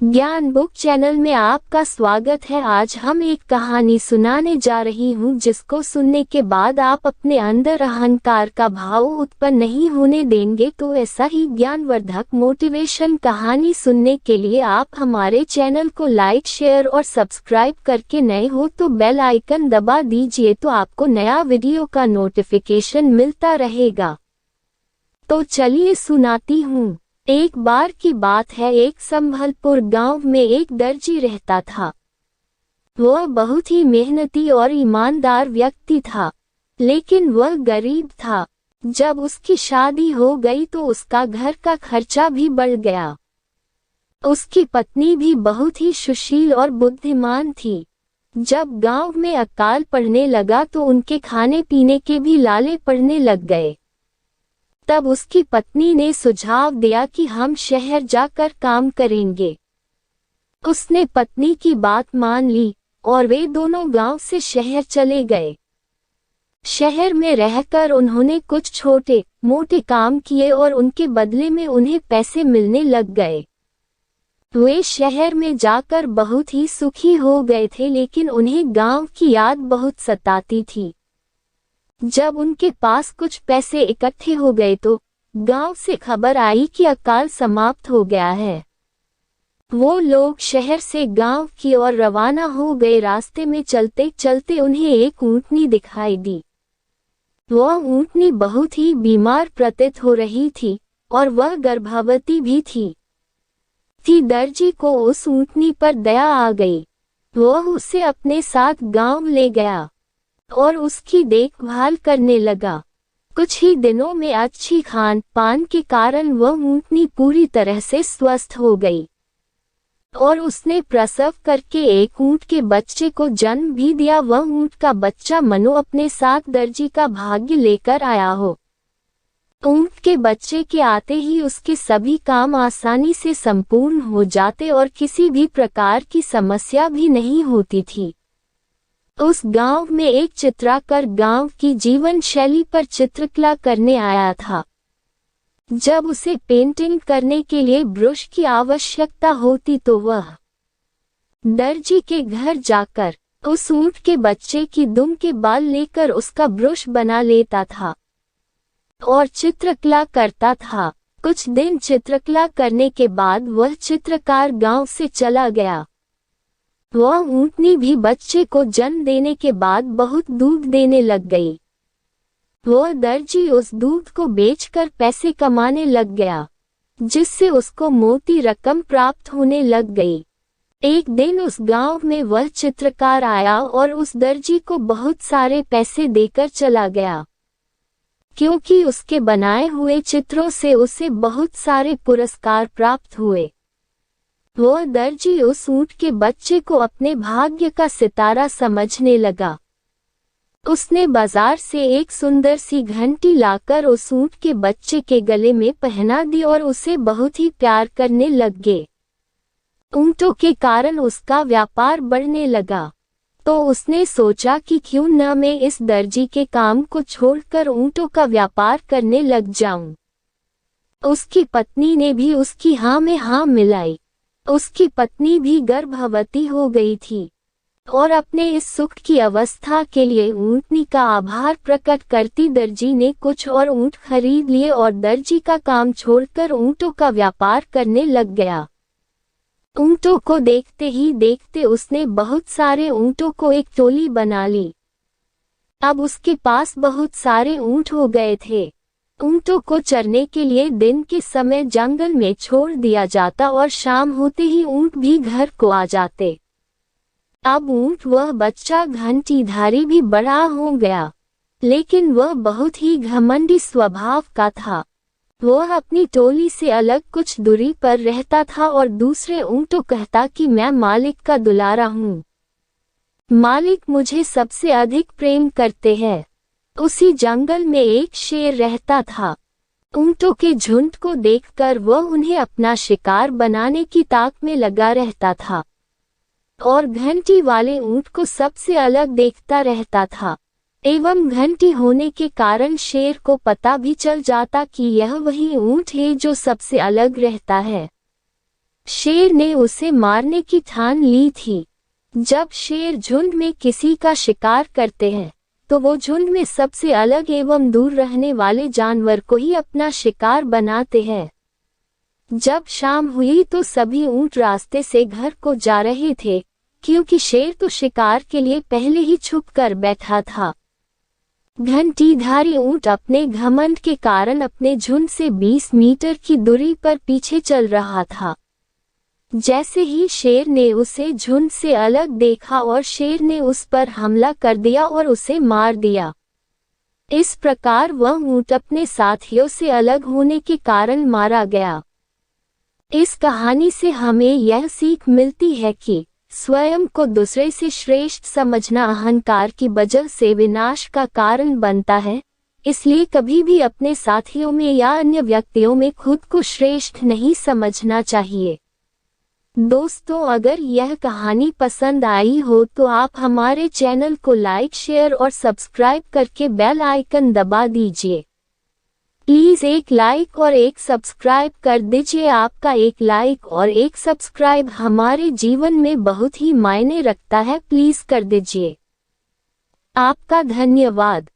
ज्ञान book channel में आपका स्वागत है। आज हम एक कहानी सुनाने जा रही हूँ जिसको सुनने के बाद आप अपने अंदर अहंकार का भाव उत्पन्न नहीं होने देंगे। तो ऐसा ही ज्ञानवर्धक मोटिवेशन कहानी सुनने के लिए आप हमारे चैनल को लाइक, शेयर और सब्सक्राइब करके नए हो तो बेल आइकन दबा दीजिए, तो आपको नया वीडियो का नोटिफिकेशन मिलता रहेगा। तो चलिए सुनाती हूँ। एक बार की बात है, एक संभलपुर गांव में एक दर्जी रहता था। वह बहुत ही मेहनती और ईमानदार व्यक्ति था, लेकिन वह गरीब था। जब उसकी शादी हो गई तो उसका घर का खर्चा भी बढ़ गया। उसकी पत्नी भी बहुत ही सुशील और बुद्धिमान थी। जब गांव में अकाल पड़ने लगा तो उनके खाने पीने के भी लाले पड़ने लग गए। तब उसकी पत्नी ने सुझाव दिया कि हम शहर जाकर काम करेंगे। उसने पत्नी की बात मान ली और वे दोनों गांव से शहर चले गए। शहर में रहकर उन्होंने कुछ छोटे मोटे काम किए और उनके बदले में उन्हें पैसे मिलने लग गए। वे शहर में जाकर बहुत ही सुखी हो गए थे, लेकिन उन्हें गांव की याद बहुत सताती थी। जब उनके पास कुछ पैसे इकट्ठे हो गए तो गांव से खबर आई कि अकाल समाप्त हो गया है। वो लोग शहर से गांव की ओर रवाना हो गए। रास्ते में चलते चलते उन्हें एक ऊंटनी दिखाई दी। वह ऊंटनी बहुत ही बीमार प्रतीत हो रही थी और वह गर्भवती भी थी। दर्जी को उस ऊंटनी पर दया आ गई। वह उसे अपने साथ गांव ले गया और उसकी देखभाल करने लगा। कुछ ही दिनों में अच्छी खान पान के कारण वह ऊंटनी पूरी तरह से स्वस्थ हो गई और उसने प्रसव करके एक ऊंट के बच्चे को जन्म भी दिया। वह ऊंट का बच्चा मनो अपने साथ दर्जी का भाग्य लेकर आया हो। ऊंट के बच्चे के आते ही उसके सभी काम आसानी से संपूर्ण हो जाते और किसी भी प्रकार की समस्या भी नहीं होती थी। उस गांव में एक चित्रकार गांव की जीवन शैली पर चित्रकला करने आया था। जब उसे पेंटिंग करने के लिए ब्रश की आवश्यकता होती तो वह दर्जी के घर जाकर उस ऊंट के बच्चे की दुम के बाल लेकर उसका ब्रश बना लेता था और चित्रकला करता था। कुछ दिन चित्रकला करने के बाद वह चित्रकार गांव से चला गया। वह ऊंटनी भी बच्चे को जन्म देने के बाद बहुत दूध देने लग गई। वह दर्जी उस दूध को बेचकर पैसे कमाने लग गया, जिससे उसको मोटी रकम प्राप्त होने लग गई। एक दिन उस गांव में वह चित्रकार आया और उस दर्जी को बहुत सारे पैसे देकर चला गया, क्योंकि उसके बनाए हुए चित्रों से उसे बहुत सारे पुरस्कार प्राप्त हुए। वह दर्जी उस ऊंट के बच्चे को अपने भाग्य का सितारा समझने लगा। उसने बाजार से एक सुंदर सी घंटी लाकर उस ऊंट के बच्चे के गले में पहना दी और उसे बहुत ही प्यार करने लग गए। ऊंटों के कारण उसका व्यापार बढ़ने लगा, तो उसने सोचा कि क्यों न मैं इस दर्जी के काम को छोड़कर ऊंटों का व्यापार करने लग जाऊं। उसकी पत्नी ने भी उसकी हाँ में हाँ मिलाई। उसकी पत्नी भी गर्भवती हो गई थी और अपने इस सुख की अवस्था के लिए ऊंटनी का आभार प्रकट करती दर्जी ने कुछ और ऊंट खरीद लिए और दर्जी का काम छोड़कर ऊंटों का व्यापार करने लग गया। ऊंटों को देखते ही देखते उसने बहुत सारे ऊंटों को एक टोली बना ली। अब उसके पास बहुत सारे ऊंट हो गए थे। ऊंटों को चरने के लिए दिन के समय जंगल में छोड़ दिया जाता और शाम होते ही ऊंट भी घर को आ जाते। अब ऊंट वह बच्चा घंटीधारी भी बड़ा हो गया, लेकिन वह बहुत ही घमंडी स्वभाव का था। वह अपनी टोली से अलग कुछ दूरी पर रहता था और दूसरे ऊंटों कहता कि मैं मालिक का दुलारा हूँ, मालिक मुझे सबसे अधिक प्रेम करते हैं। उसी जंगल में एक शेर रहता था। ऊंटों के झुंड को देखकर वह उन्हें अपना शिकार बनाने की ताक में लगा रहता था और घंटी वाले ऊंट को सबसे अलग देखता रहता था। एवं घंटी होने के कारण शेर को पता भी चल जाता कि यह वही ऊंट है जो सबसे अलग रहता है। शेर ने उसे मारने की ठान ली थी। जब शेर झुंड में किसी का शिकार करते हैं तो वो झुंड में सबसे अलग एवं दूर रहने वाले जानवर को ही अपना शिकार बनाते हैं। जब शाम हुई तो सभी ऊंट रास्ते से घर को जा रहे थे, क्योंकि शेर तो शिकार के लिए पहले ही छुप कर बैठा था। घंटीधारी ऊंट अपने घमंड के कारण अपने झुंड से 20 मीटर की दूरी पर पीछे चल रहा था। जैसे ही शेर ने उसे झुंड से अलग देखा और शेर ने उस पर हमला कर दिया और उसे मार दिया। इस प्रकार वह ऊंट अपने साथियों से अलग होने के कारण मारा गया। इस कहानी से हमें यह सीख मिलती है कि स्वयं को दूसरे से श्रेष्ठ समझना अहंकार की वजह से विनाश का कारण बनता है। इसलिए कभी भी अपने साथियों में या अन्य व्यक्तियों में खुद को श्रेष्ठ नहीं समझना चाहिए। दोस्तों, अगर यह कहानी पसंद आई हो तो आप हमारे चैनल को लाइक, शेयर और सब्सक्राइब करके बेल आइकन दबा दीजिए। प्लीज़ एक लाइक और एक सब्सक्राइब कर दीजिए। आपका एक लाइक और एक सब्सक्राइब हमारे जीवन में बहुत ही मायने रखता है। प्लीज़ कर दीजिए। आपका धन्यवाद।